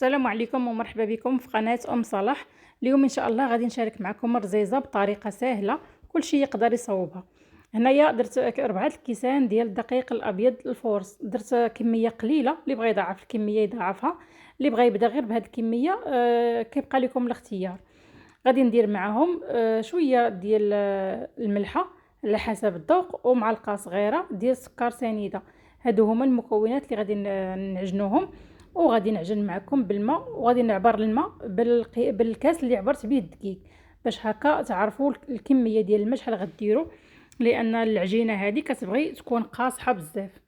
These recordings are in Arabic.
السلام عليكم ومرحبا بكم في قناة أم صلاح. اليوم إن شاء الله غادي نشارك معكم رزيزة بطريقة سهلة كل شيء يقدر يصوبها. هنايا درت 4 الكيسان ديال الدقيق الأبيض الفورس، درت كمية قليلة، اللي بغى يضاعف الكمية يضاعفها، اللي بغى يبدا غير بهاد الكمية كيبقى لكم الاختيار. غادي ندير معاهم شوية ديال الملحة على حسب الذوق ومعلقة صغيرة ديال السكر سنيدة. هادو هما المكونات اللي غادي نعجنوهم، وغادي نعجن معكم بالماء، وغادي نعبر الماء بالكاس اللي عبرت به الدقيق، باش هكا تعرفوا الكميه ديال الماء شحال غديروا، لان العجينه هذه كتبغي تكون قاصحه بزاف.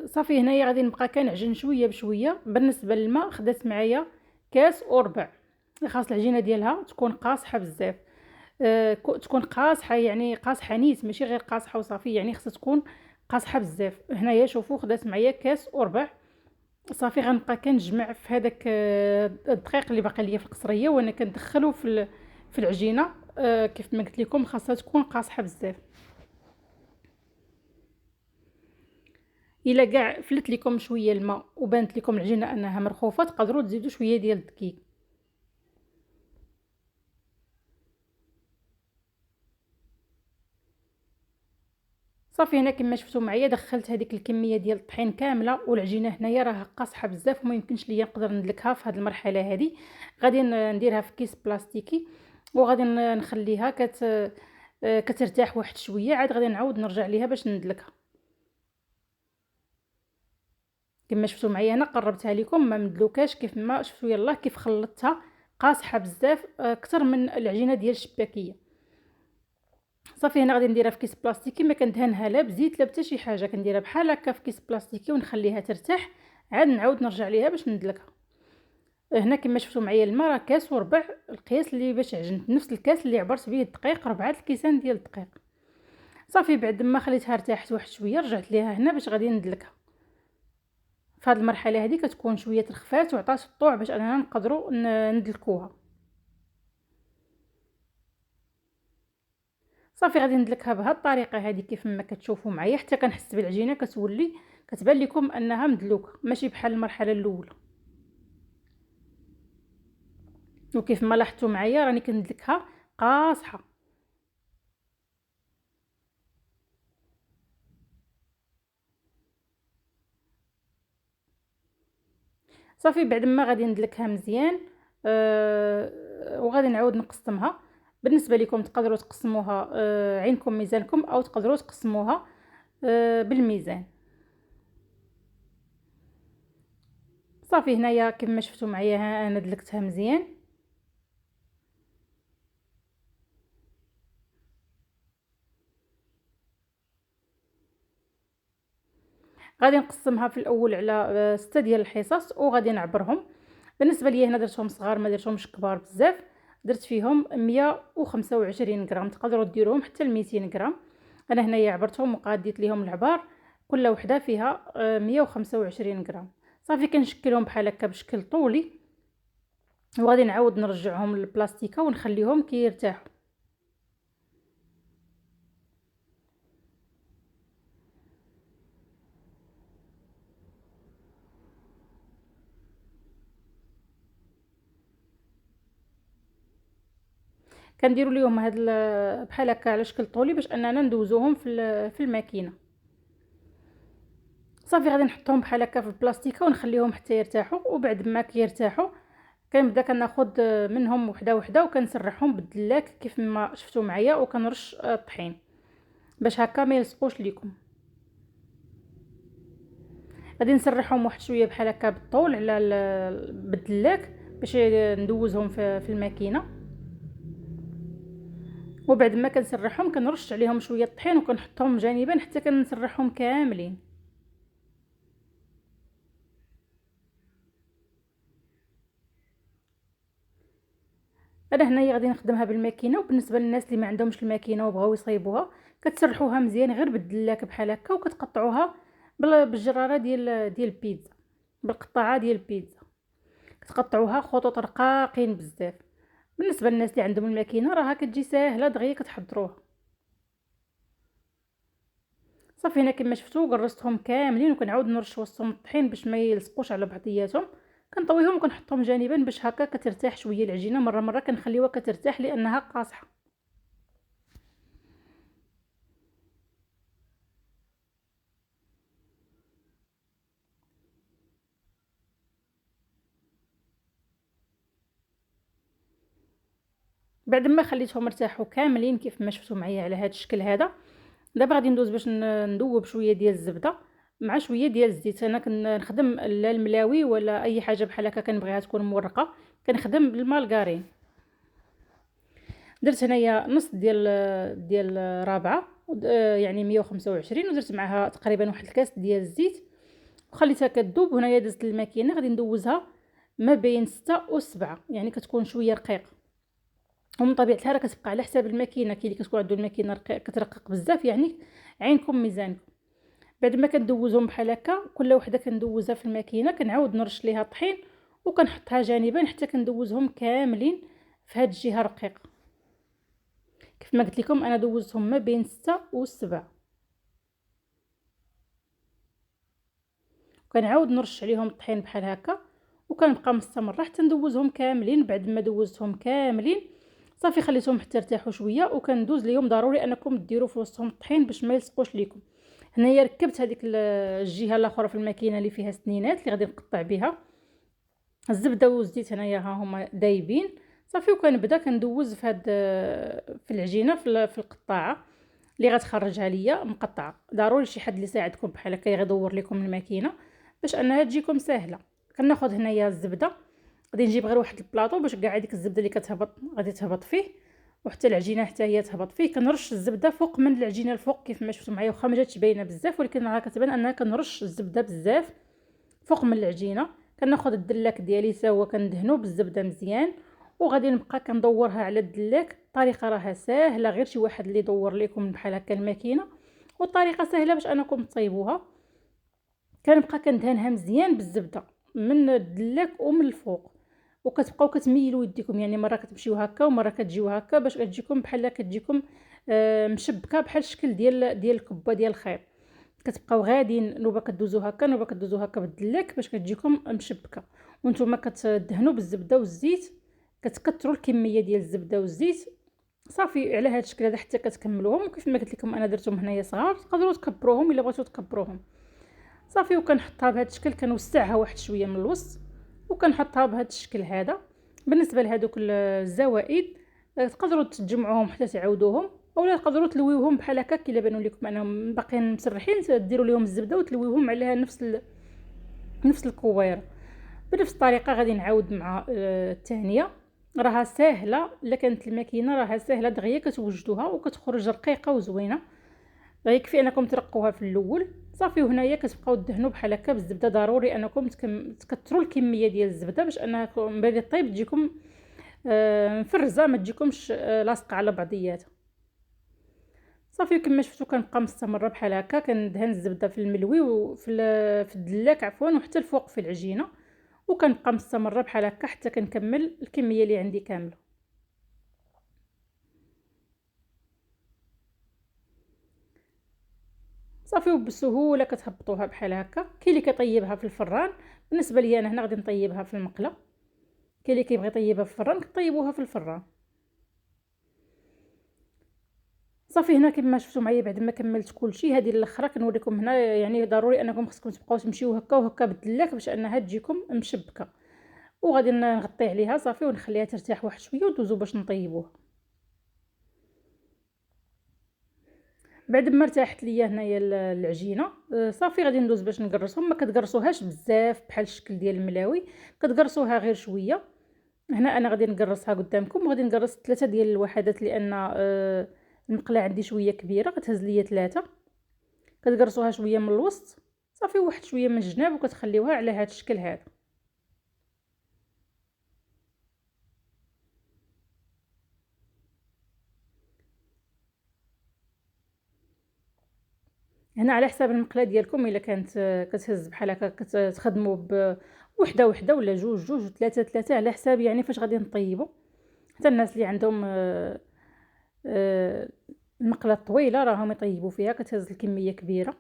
صافي هنايا غادي نبقى كنعجن شويه بشويه. بالنسبه للماء خدات معايا كاس وربع، خاص العجينه ديالها تكون قاصحه بزاف. تكون قاصحه، يعني قاصحه نيت، ماشي غير قاصحه وصافي، يعني خصها تكون قاصحه بزاف. هنايا شوفوا خدات معايا كاس وربع. صافي غنبقى كنجمع في هذاك الدقيق اللي باقي ليا في القصريه، وانا كندخلو في العجينه. كيف ما قلت لكم خاصها تكون قاصحه بزاف. الا كاع فلت لكم شويه الماء وبانت لكم العجينه انها مرخوفه، تقدروا تزيدوا شويه ديال الدقيق. صافي هنا كما شفتوا معايا دخلت هذيك الكميه ديال الطحين كامله، والعجينه هنايا راه قاصحه بزاف وما يمكنش ليا نقدر ندلكها في هذه المرحله هذه. غادي نديرها في كيس بلاستيكي، وغادي نخليها كترتاح واحد شويه، عاد غادي نعاود نرجع ليها باش ندلكها. كما شفتوا معايا انا قربتها لكم ما مدلوكاش، كيف ما شفتوا يلا كيف خلطتها قاصحه بزاف اكثر من العجينه ديال الشباكيه. صافي هنا غادي نديرها في كيس بلاستيكي، ما كندهنها لا بزيت لا حتى شي حاجه، كنديرها بحال هكا في كيس بلاستيكي ونخليها ترتاح، عاد نعاود نرجع ليها باش ندلكها. هنا كما شفتوا معايا الماء راه كاس وربع، القياس اللي باش عجنت نفس الكاس اللي عبرت به الدقيق، 4 الكيسان ديال الدقيق. صافي بعد ما خليتها ارتاحت واحد شويه رجعت ليها هنا باش غادي ندلكها. في هذه المرحله هذه كتكون شويه ترخفات وعطات الطوع باش اننا نقدروا ندلكوها. صافي غادي ندلكها بهذه الطريقه هذه كيف ما كتشوفوا معايا، حتى كنحس بالعجينه كتولي كتبان لكم انها مدلوكه، ماشي بحال المرحله الاولى. وكيف ما لاحظتوا معايا راني كندلكها قاصحه. صافي بعد ما غادي ندلكها مزيان وغادي نعاود نقسمها. بالنسبه لكم تقدروا تقسموها عينكم ميزانكم، او تقدروا تقسموها بالميزان. صافي هنايا كما شفتوا معايا انا دلكتها مزيان. غادي نقسمها في الاول على 6 ديال الحصص وغادي نعبرهم. بالنسبه لي هنا درتهم صغار، ما درتهمش كبار بزاف، درت فيهم 125 غرام، تقدروا ديروهم حتى ل 200 غرام. انا هنايا عبرتهم وقاديت ليهم العبار، كل وحده فيها 125 غرام. صافي كنشكلهم بحال هكا بشكل طولي، وغادي نعاود نرجعهم للبلاستيكه ونخليهم كيرتاحوا. كنديروا ليهم هاد بحال هكا على شكل طولي باش اننا ندوزوهم في الماكينه. صافي غادي نحطهم بحال هكا في البلاستيكه ونخليهم حتى يرتاحوا، وبعد ما كيرتاحوا كنبدا كناخذ منهم وحده وحده وكنسرحهم بالدلاك كيف ما شفتوا معايا، وكنرش الطحين باش هكا ما يلصقوش ليكم. غادي نسرحهم واحد شويه بحال هكا بالطول على بالدلاك باش ندوزهم في الماكينه. وبعد ما كنسرحهم كنرش عليهم شويه الطحين وكنحطهم جانبا حتى كنسرحهم كاملين. انا هنايا غادي نخدمها بالماكينه، وبالنسبه للناس اللي ما عندهمش الماكينه وبغاو يصايبوها كتسرحوها مزيان غير بالدلاك بحال هكا، وكتقطعوها بالجراره ديال البيتزا، بالقطاعه ديال البيتزا، كتقطعوها خطوط رقاقين بزاف. بالنسبه للناس اللي عندهم الماكينه راها كتجي ساهله دغيا كتحضروها. صافي هنا كما شفتوا قرصتهم كاملين، وكنعاود نرش وسطهم الطحين باش ما يلصقوش على بعضياتهم. كنطويهم وكنحطهم جانبا باش هكا كترتاح شويه العجينه. مره مره كنخليوها كترتاح لانها قاصحه. بعد ما خليتهم ارتاحوا كاملين كيف ما شفتوا معايا على هذا الشكل هذا، دابا غادي ندوز باش ندوب شويه ديال الزبده مع شويه ديال الزيت. انا كنخدم لا الملاوي ولا اي حاجه بحال هكا كنبغيها تكون مورقه، كنخدم بالمارغرين. درت هنايا نص ديال رابعه، يعني 125، ودرت معها تقريبا واحد الكاس ديال الزيت وخليتها كتذوب. هنايا دزت الماكينه غادي ندوزها ما بين 6 و 7، يعني كتكون شويه رقيقه. ومن طبيعه الحال كتبقى على حساب الماكينه. كاين اللي كتكون عنده الماكينه كترقق بزاف، يعني عينكم ميزانكم. بعد ما كندوزهم بحال هكا كل وحده كندوزها في الماكينه، كنعاود نرش ليها الطحين وكنحطها جانبا حتى كندوزهم كاملين في هاد الجهه رقيقه. كيف ما قلت لكم انا دوزتهم ما بين 6 و 7، وكنعاود نرش عليهم الطحين بحال هكا وكنبقى مستمره حتى ندوزهم كاملين. بعد ما دوزتهم كاملين صافي خليتهم حتى ارتاحوا شويه، وكندوز ليهم ضروري انكم ديروا في وسطهم الطحين باش ما يلصقوش ليكم. هنايا ركبت هذيك الجهه الاخرى في الماكينه اللي فيها سنينات اللي غادي نقطع بها الزبده والزيت. هنايا ها هما دايبين صافي، وكنبدا كندوز في هاد في العجينه في القطاعه اللي غتخرجها ليا مقطعه. ضروري شي حد اللي يساعدكم بحال هكا يغدور لكم الماكينه باش انها تجيكم سهله. كناخذ هنايا الزبده، غادي نجيب غير واحد البلاطو باش كاع هذيك الزبده اللي كتهبط غادي تهبط فيه، وحتى العجينه حتى هي تهبط فيه. كنرش الزبده فوق من العجينه الفوق كيف ما شفتوا معايا، واخا ما جاتش باينه بزاف ولكن راه كتبان انها كنرش الزبده بزاف فوق من العجينه. كناخذ الدلاك ديالي حتى هو كندهنو بالزبده مزيان، وغادي نبقى كندورها على الدلاك. الطريقه راها ساهله، غير شي واحد اللي يدور لكم بحال هكا الماكينه، والطريقه سهله باش انكم طيبوها. كنبقى كندهنها مزيان بالزبده من الدلاك ومن الفوق، وكتبقاو كتميلوا يديكم، يعني مره كتمشيو هكا ومره كتجيو هكا باش كتجيكم بحال كتجيكم مشبكه بحال الشكل ديال الكبه ديال الخيط. كتبقاو غاديين نوبه كدوزو هكا نوبه كدوزو هكا بالدلاك باش كتجيكم مشبكه. وانتم كتدهنوا بالزبده والزيت، كتكثروا الكميه ديال الزبده والزيت صافي على هذا الشكل هذا حتى كتكملوهم. وكيف ما قلت لكم انا درتهم هنايا صغار، تقدروا تكبروهم الا بغيتو تكبروهم صافي. وكنحطها بهذا الشكل، كنوسعها واحد شويه من الوسط وكنحطها بهذا الشكل هذا. بالنسبه لهذوك الزوائد تقدروا تجمعوهم حتى تعاودوهم، اولا تقدروا تلويوهم بحال هكا كي بانوا لكم انهم باقيين مسرحين، ديروا لهم الزبده وتلويوهم عليها نفس الكويره. بنفس الطريقه غادي نعاود مع الثانيه. راها ساهله، الا كانت الماكينه راها ساهله دغيا كتوجدوها وكتخرج رقيقه وزوينه. يكفي انكم ترقوها في الاول صافي. وهنايا كتبقاو دهنوا بحال هكا بالزبده. ضروري انكم تكثروا الكميه ديال الزبده باش انها من بعد الطيب تجيكم مفرزه، ما تجيكمش لاصقه على بعضياتها صافي. كما شفتوا كنبقى مستمره بحال هكا كندهن الزبده في الملوي في الدلاك عفوا، وحتى الفوق في العجينه، وكنبقى مستمره بحال هكا حتى كنكمل الكميه اللي عندي كامله صافي. وبسهوله كتهبطوها بحال هكا. كاين اللي كيطيبها في الفران، بالنسبه لي انا هنا غادي نطيبها في المقله. كاين اللي كيبغي يطيبها في الفران كطيبوها في الفران صافي. هنا كما شفتوا معايا بعد ما كملت كلشي، هذه الاخرى كنوريكم هنا. يعني ضروري انكم خصكم تبقاو تمشيو هكا وهكا بالدلاك باش انها تجيكم مشبكه. وغادي نغطي عليها صافي ونخليها ترتاح واحد شويه ودوزو باش نطيبوها. بعد ما ارتاحت ليا هنايا العجينه صافي غادي ندوز باش نقرصهم. ما كتقرصوهاش بزاف بحال الشكل ديال الملاوي، كتقرصوها غير شويه. هنا انا غادي نقرصها قدامكم، وغادي نقرص 3 ديال الوحدات لان المقله عندي شويه كبيره كتهز ليا 3. كتقرصوها شويه من الوسط صافي، واحد شويه من الجناب، وكتخليوها على هذا الشكل هذا. هنا على حساب المقله ديالكم، الا كانت كتهز بحال هكا كتخدموا بوحده وحده ولا جوج جوج وثلاثه ثلاثه على حساب يعني فاش غادي نطيبوا. حتى الناس اللي عندهم آه، المقله طويله راهم يطيبوا فيها كتهز الكميه كبيره.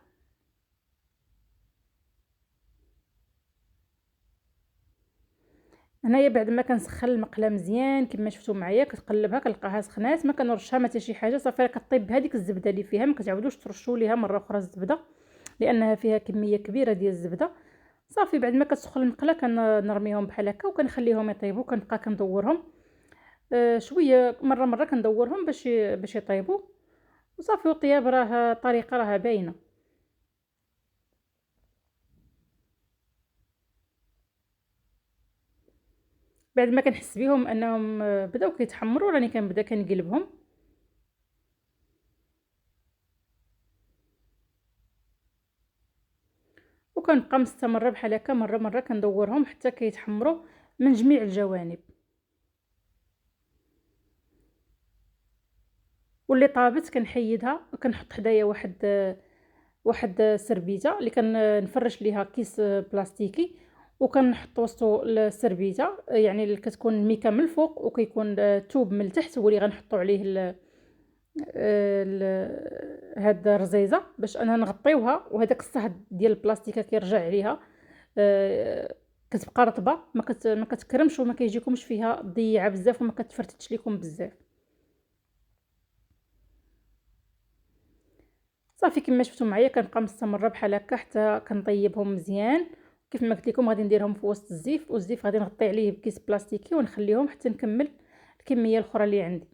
هنايا بعد ما كنسخن المقله مزيان كما شفتوا معايا، كتقلبها كنلقاها سخنات، ما كنرشها ما حتى شي حاجه، صافي راه كطيب بهذيك الزبده اللي فيها، ما كتعاودوش ترشوا ليها مره اخرى الزبده لانها فيها كميه كبيره ديال الزبده. صافي بعد ما كتسخن المقله كنرميهم بحال هكا وكنخليهم يطيبوا، كنبقى كندورهم شويه مره مره كندورهم باش يطيبوا. وصافي والطياب راه الطريقه راه باينه. بعد ما كنحس بهم انهم بداو كيتحمروا راني كنبدا كنقلبهم. وكنبقى مستمره بحال هكا مره مره كندورهم حتى كيتحمروا من جميع الجوانب. واللي طابت كنحيدها وكنحط حدايا واحد السربيته اللي كنفرش ليها كيس بلاستيكي، وكنحط وسطو السربيته يعني اللي كتكون الميكه من الفوق وكيكون الثوب من التحت هو اللي غنحطوا عليه هاد الرزيزه باش انا نغطيوها، وهذاك الصهد ديال البلاستيكه كيرجع عليها كتبقى رطبه ما كتكرمش وما كيجيكمش فيها ضيعه بزاف وما كتفرتتش لكم بزاف. صافي كما شفتوا معايا كنبقى مستمره بحال هكا حتى كنطيبهم مزيان. كيف ما قلت لكم غادي نديرهم في وسط الزيف، والزيف غادي نغطي عليه بكيس بلاستيكي ونخليهم حتى نكمل الكميه الاخرى اللي عندي.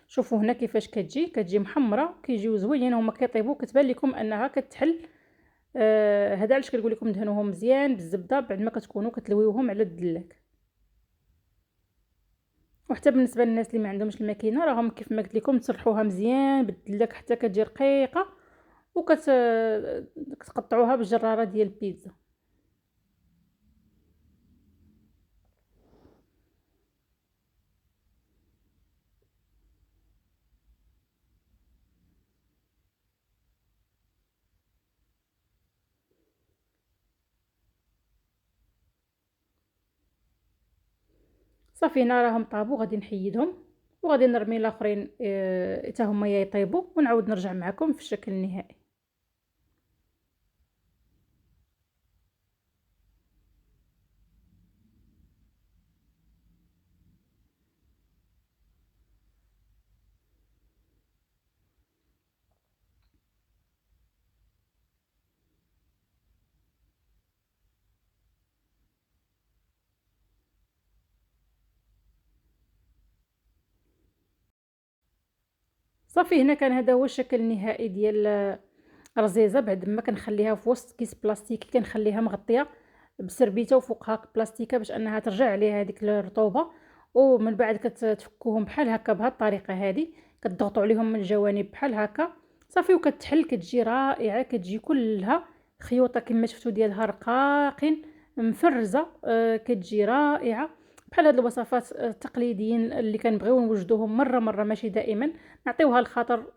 شوفوا هنا كيفاش كتجي محمره، كيجيو زوينين هما كيطيبوا، كتبان لكم انها كتحل. هذا علاش كنقول لكم دهنوهم مزيان بالزبده بعد ما كتكونوا كتلويوهم على الدلاك. وحتى بالنسبه للناس اللي ما عندهمش الماكينه راهم كيف ما قلت لكم تسرحوها مزيان بالدلاك حتى كتجي رقيقه، كتقطعوها بالجراره ديال البيتزا. صافي هنا راهم طابوا غادي نحيدهم وغادي نرمي الاخرين حتى هما يطيبوا ونعاود نرجع معكم في الشكل النهائي. صافي هنا كان هذا هو الشكل النهائي ديال الرزيزه بعد ما كنخليها في وسط كيس بلاستيكي، كنخليها مغطيه بسربيته وفوقها بلاستيكه باش انها ترجع عليها هذيك الرطوبه. ومن بعد كتفكوهم بحال هكا بهذه الطريقه هذه، كتضغطوا عليهم من الجوانب بحال هكا. صافي وكتحل كتجي رائعه، كتجي كلها خيوطه كما شفتوا ديالها رقاقين مفرزه، كتجي رائعه بحال هاد الوصفات التقليديين اللي كنبغيو نوجدوهم مره مره ماشي دائما، نعطيوها الخاطر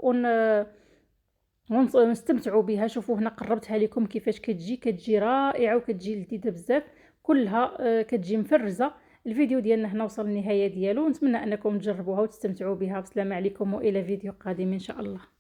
ونستمتعوا بها. شوفوا هنا قربتها لكم كيفاش كتجي رائعه وكتجي لذيذه بزاف، كلها كتجي مفرزه. الفيديو ديالنا هنا وصل للنهايه ديالو، نتمنى انكم تجربوها وتستمتعوا بها. بسلامه عليكم والى فيديو قادم ان شاء الله.